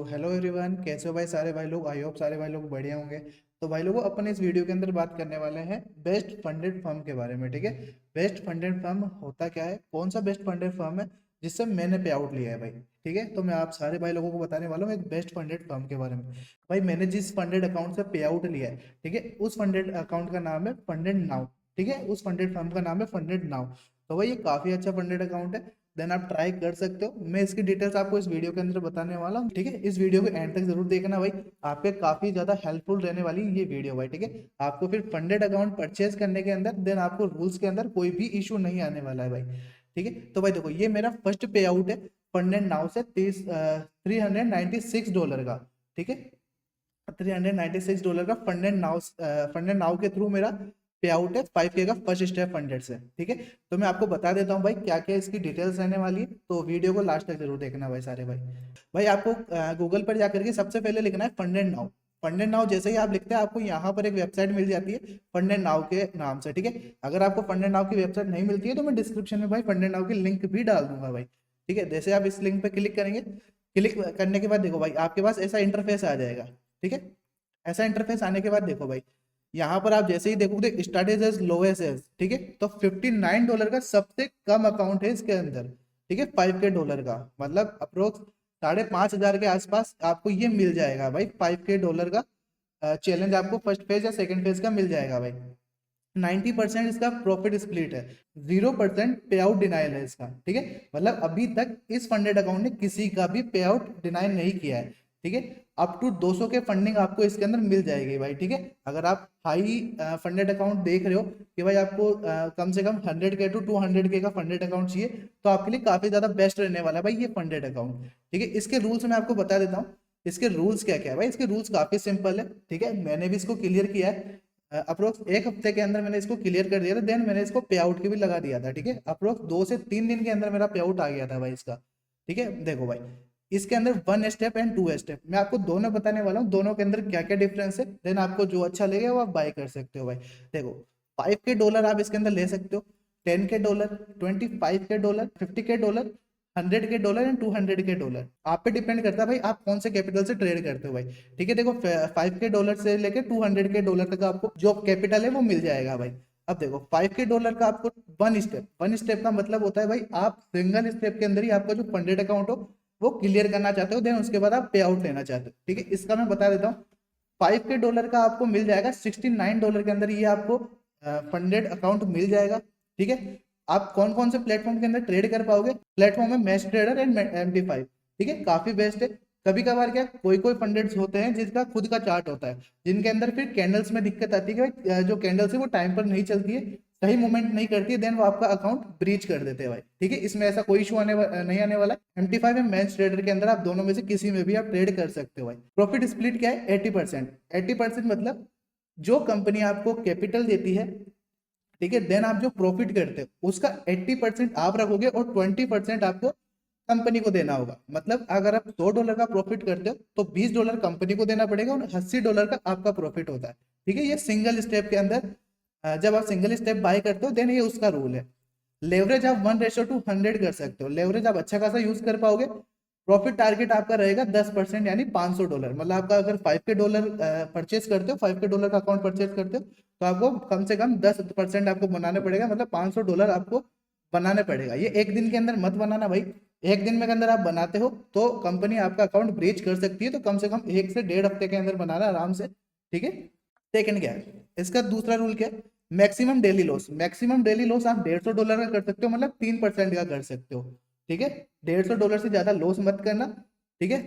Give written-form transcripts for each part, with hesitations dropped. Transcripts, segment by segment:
Hello everyone, कैसे हो भाई सारे भाई लोग। आई होप सारे भाई लोग बढ़िया होंगे। तो भाई लोगों, अपन इस वीडियो के अंदर बात करने वाले हैं बेस्ट फंडेड फर्म के बारे में। ठीक है, बेस्ट फंडेड फर्म होता क्या है, कौन सा बेस्ट फंडेड फर्म है जिससे मैंने पे आउट लिया है भाई। ठीक है, तो मैं आप सारे भाई लोगों को बताने वाला हूँ एक बेस्ट फंडेड फर्म के बारे में। भाई मैंने जिस फंडेड अकाउंट से पे आउट लिया है, ठीक है, उस फंडेड अकाउंट का नाम है फंडेड नाउ। ठीक है, उस फंडेड फर्म का नाम है फंडेड नाउ। तो भाई ये काफी अच्छा फंडेड अकाउंट है, देन आप ट्राई कर सकते हो। मैं इसकी डिटेल्स आपको इस वीडियो के अंदर बताने वाला हूँ। ठीक है, इस वीडियो को एंड तक जरूर देखना भाई, आपके काफी ज्यादा हेल्पफुल रहने वाली ये वीडियो भाई। ठीक है, आपको फिर फंडेड अकाउंट परचेज करने के अंदर देन आपको रूल्स के अंदर कोई भी इशू नहीं आने वाला है भाई। ठीक है, तो भाई देखो, ये मेरा फर्स्ट पे आउट है फंडेड नाउ से $396 का। ठीक है, $396 का फंडेड नाउ के थ्रू मेरा पे आउट है 5K का फर्स्ट स्टेप फंडेड से। ठीक है, तो मैं आपको बता देता हूँ भाई क्या क्या इसकी डिटेल्स रहने वाली है, तो वीडियो को लास्ट तक जरूर देखना भाई सारे भाई। भाई आपको गूगल पर जाकर के सबसे पहले लिखना है फंडेड नाउ। फंडेड नाउ जैसे ही आप लिखते हैं, आपको यहाँ पर एक वेबसाइट मिल जाती है फंडेड नाउ के नाम से। ठीक है, अगर आपको फंडेड नाउ की वेबसाइट नहीं मिलती है तो मैं डिस्क्रिप्शन में भाई फंडेड नाउ की लिंक भी डाल दूंगा भाई। ठीक है, जैसे आप इस लिंक पे क्लिक करेंगे, क्लिक करने के बाद देखो भाई आपके पास ऐसा इंटरफेस आ जाएगा। ठीक है, ऐसा इंटरफेस आने के बाद देखो भाई, यहाँ पर आप जैसे ही देखोगे स्टार्टेज एज लोएस्ट एज, ठीक है, तो $59 का सबसे कम अकाउंट है इसके अंदर। ठीक है, $5K का मतलब अप्रोक्स 5,500 के आसपास आपको ये मिल जाएगा भाई। $5K का चैलेंज आपको फर्स्ट फेज या सेकंड फेज का मिल जाएगा भाई। 90% इसका प्रॉफिट स्प्लिट है, 0% पे आउट डिनाइल है इसका। ठीक है, मतलब अभी तक इस फंडेड अकाउंट ने किसी का भी पे आउट डिनाइल नहीं किया है। ठीक है, अप टू 200 के फंडिंग आपको इसके अंदर मिल जाएगी भाई। ठीक है, अगर आप हाई फंडेड अकाउंट देख रहे हो कि भाई आपको कम से कम 100K to 200K का फंडेड अकाउंट चाहिए, तो आपके लिए काफी ज्यादा बेस्ट रहने वाला है भाई ये फंडेड अकाउंट। ठीक है, इसके रूल्स मैं आपको बता देता हूँ। इसके रूल्स क्या क्या है भाई, इसके रूल्स काफी सिंपल है। ठीक है, मैंने भी इसको क्लियर किया है, अप्रोक्स एक हफ्ते के अंदर मैंने इसको क्लियर कर दिया था। देन मैंने इसको पे आउट की भी लगा दिया था। ठीक है, अप्रोक्स 2 से 3 दिन के अंदर मेरा पे आउट आ गया था भाई इसका। ठीक है, देखो भाई, इसके अंदर 1 स्टेप एंड 2 स्टेप मैं आपको दोनों बताने वाला हूँ, दोनों के अंदर क्या क्या डिफरेंस है। देन आपको जो अच्छा लगेगा वो आप बाय कर सकते हो भाई। देखो, $5K आप इसके अंदर ले सकते हो, $10K, $25K, $50K, $100K and $200K। आप पे डिपेंड करता है भाई आप कौन से कैपिटल से ट्रेड करते हो भाई। ठीक है, देखो $5K से लेके $200K तक आपको जो कैपिटल है वो मिल जाएगा भाई। अब देखो $5K का आपको वन स्टेप का मतलब होता है भाई आप सिंगल स्टेप के अंदर ही आपका जो फंडेड अकाउंट हो वो क्लियर करना चाहते हो, देन उसके बाद आप पे आउट लेना चाहते हो। ठीक है, इसका मैं बता देता हूँ। $5K का आपको मिल जाएगा $69 के अंदर, ये आपको फंडेड अकाउंट मिल जाएगा। ठीक है, आप कौन कौन से प्लेटफॉर्म के अंदर ट्रेड कर पाओगे, प्लेटफॉर्म है मैच ट्रेडर एंड MT5। ठीक है, काफी बेस्ट है। कभी कभार क्या कोई कोई फंडेड्स होते हैं जिसका खुद का चार्ट होता है, जिनके अंदर फिर कैंडल्स में दिक्कत आती है कि भाई जो कैंडल्स है वो टाइम पर नहीं चलती है, सही मूवमेंट नहीं करती है, देन वो आपका अकाउंट ब्रीच कर देते हैं भाई। ठीक है, इसमें ऐसा कोई इशू नहीं आने वाला। MT5 या मैच ट्रेडर के अंदर आप दोनों में से किसी में भी आप ट्रेड कर सकते हो भाई। प्रॉफिट स्प्लिट क्या है, 80%। 80% मतलब जो कंपनी आपको कैपिटल देती है, ठीक है, देन आप जो प्रॉफिट करते हो उसका 80% आप रखोगे और 20% आपको कंपनी को देना होगा। मतलब अगर आप $100 का प्रॉफिट करते हो तो $20 कंपनी को देना पड़ेगा और $80 का आपका प्रॉफिट होता है। ठीक है, ये सिंगल स्टेप के अंदर जब आप सिंगल स्टेप बाय करते हो देन ये उसका रूल है। लेवरेज आप 1:100 कर सकते हो, लेवरेज आप अच्छा खासा यूज कर पाओगे। प्रॉफिट टारगेट आपका रहेगा 10% यानी $500। मतलब आपका अगर $5K परचेस करते हो, $5K का अकाउंट परचेस करते हो, तो आपको कम से कम 10% आपको बनाना पड़ेगा, मतलब $500 आपको बनाना पड़ेगा। ये एक दिन के अंदर मत बनाना भाई। एक दिन में अंदर आप बनाते हो तो कंपनी आपका अकाउंट ब्रीच कर सकती है, तो कम से कम 1 से 1.5 हफ्ते के अंदर बनाना आराम से। ठीक है, सेकंड क्या है इसका दूसरा रूल क्या है, maximum daily loss. Maximum daily loss आप $150 का कर सकते हो, मतलब 3% का कर सकते हो। ठीक है, $150 से ज्यादा लॉस मत करना। ठीक है,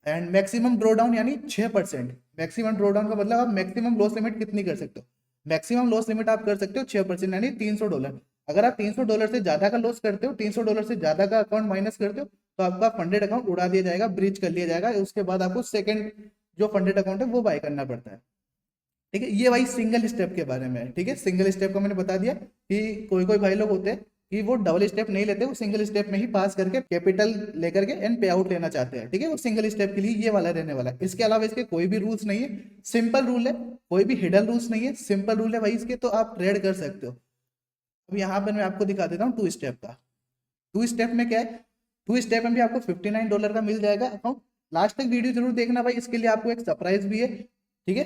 एंड मैक्सिमम ड्रॉ डाउन यानी 6%। मैक्सिमम ड्रॉ डाउन का मतलब आप मैक्सिमम लॉस लिमिट कितनी कर सकते हो, मैक्सिमम लॉस लिमिट आप कर सकते हो 6% यानी $300। अगर आप $300 से ज्यादा का लॉस करते हो, $300 से ज्यादा का अकाउंट माइनस करते हो, तो आपका फंडेड अकाउंट उड़ा दिया जाएगा, ब्रीच कर लिया जाएगा। उसके बाद आपको सेकंड जो फंडेड अकाउंट है वो बाय करना पड़ता है। ठीक है, ये भाई सिंगल स्टेप के बारे में है। ठीक है, सिंगल स्टेप का मैंने बता दिया कि कोई कोई भाई लोग होते हैं कि वो डबल स्टेप नहीं लेते, वो सिंगल स्टेप में ही पास करके कैपिटल लेकर के एंड पे आउट लेना चाहते हैं। ठीक है, वो सिंगल स्टेप के लिए ये वाला रहने वाला है। इसके अलावा इसके कोई भी रूल्स नहीं है, सिंपल रूल है, कोई भी हिडन रूल्स नहीं है, सिंपल रूल है भाई इसके, तो आप ट्रेड कर सकते हो। अब यहाँ पर मैं आपको दिखा देता हूँ 2 स्टेप का। 2 स्टेप में क्या है, 2 स्टेप में भी आपको $59 का मिल जाएगा अकाउंट, लास्ट तक वीडियो जरूर देखना भाई, इसके लिए आपको एक सरप्राइज भी है, ठीक है।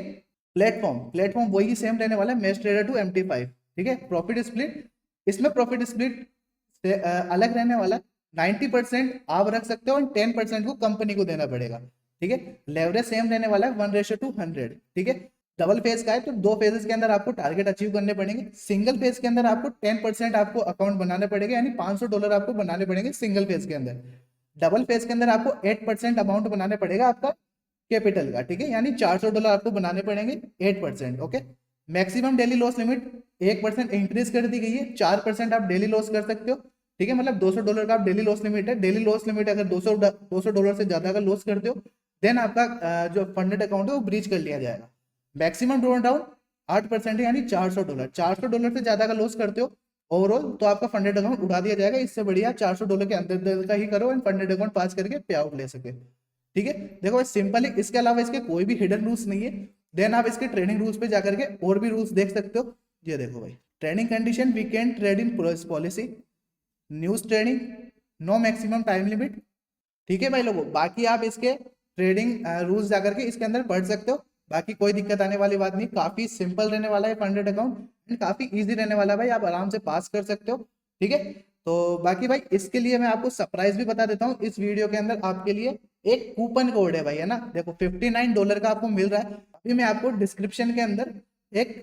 प्लेटफॉर्म वही सेम रहने वाला है, मेश ट्रेडर टू MT5, ठीक है। प्रॉफिट स्प्लिट, इसमें प्रॉफिट स्प्लिट से अलग रहने वाला है। 90% आप रख सकते हो और 10% को कंपनी को देना पड़ेगा, ठीक है। लेवरेज सेम रहने वाला है 1:100, ठीक है। डबल फेज का है तो 2 फेजेस के अंदर आपको टारगेट अचीव करने पड़ेंगे। सिंगल फेज के अंदर आपको 10% आपको अकाउंट बनाने पड़ेगा, यानी $500 आपको बनाने पड़ेंगे सिंगल फेज के अंदर। डबल फेज के अंदर आपको 8% अमाउंट बनाने पड़ेगा आपका कैपिटल का, ठीक है, यानी $400 आपको बनाने पड़ेंगे 8%, okay. Maximum daily loss limit 1% increase कर दी गई है, 4% आप डेली लॉस कर सकते हो, ठीक है। मतलब $200 का आप डेली लॉस लिमिट है। डेली लॉस लिमिट अगर $200 से ज्यादा का लॉस करते हो देन आपका जो फंडेड अकाउंट है वो ब्रीच कर लिया जाएगा। मैक्सिमम ड्रॉ डाउन 8% है, यानी $400। $400 से ज्यादा का लॉस करते हो ओवरऑल तो आपका फंडेड अकाउंट उड़ा दिया जाएगा। इससे बढ़िया $400 के अंदर का ही करो एंड फंडेड अकाउंट पास करके पे आउट ले सके, ठीक है। देखो भाई सिंपल है, इसके अलावा इसके कोई भी हिडन रूल्स नहीं है। देन आप इसके ट्रेडिंग रूल्स पे जाकर के और भी रूल्स देख सकते हो। ये देखो भाई, trading condition, weekend trading policy, news trading, no maximum time limit, ठीक है भाई लोगों। बाकी आप इसके ट्रेडिंग रूल्स जाकर के इसके अंदर पढ़ सकते हो। बाकी कोई दिक्कत आने वाली बात नहीं, काफी सिंपल रहने वाला है फंडेड अकाउंट एंड काफी इजी रहने वाला है भाई, आप आराम से पास कर सकते हो, ठीक है। तो बाकी भाई इसके लिए मैं आपको सरप्राइज भी बता देता हूँ, इस वीडियो के अंदर आपके लिए एक कूपन कोड है भाई, है ना। देखो $59 का आपको मिल रहा है। अभी मैं आपको डिस्क्रिप्शन के अंदर एक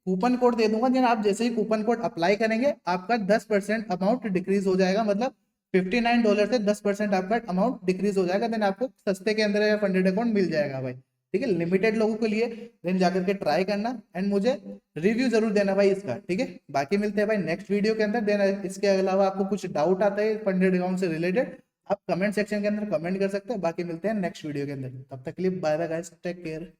कूपन कोड दे दूंगा, जिन आप जैसे ही कूपन कोड अप्लाई करेंगे आपका 10% अमाउंट डिक्रीज हो जाएगा। मतलब $59 से 10% आपका अमाउंट डिक्रीज हो जाएगा। देन आपको सस्ते के अंदर फंडेड अकाउंट मिल जाएगा भाई, ठीक है। लिमिटेड लोगों के लिए देन जाकर के ट्राई करना एंड मुझे रिव्यू जरूर देना भाई इसका, ठीक है। बाकी मिलते हैं भाई नेक्स्ट वीडियो के अंदर। देन इसके अलावा आपको कुछ डाउट आता है फंडेड अकाउंट से रिलेटेड, आप कमेंट सेक्शन के अंदर कमेंट कर सकते हैं। बाकी मिलते हैं नेक्स्ट वीडियो के अंदर, तब तक के लिए bye bye guys, take care.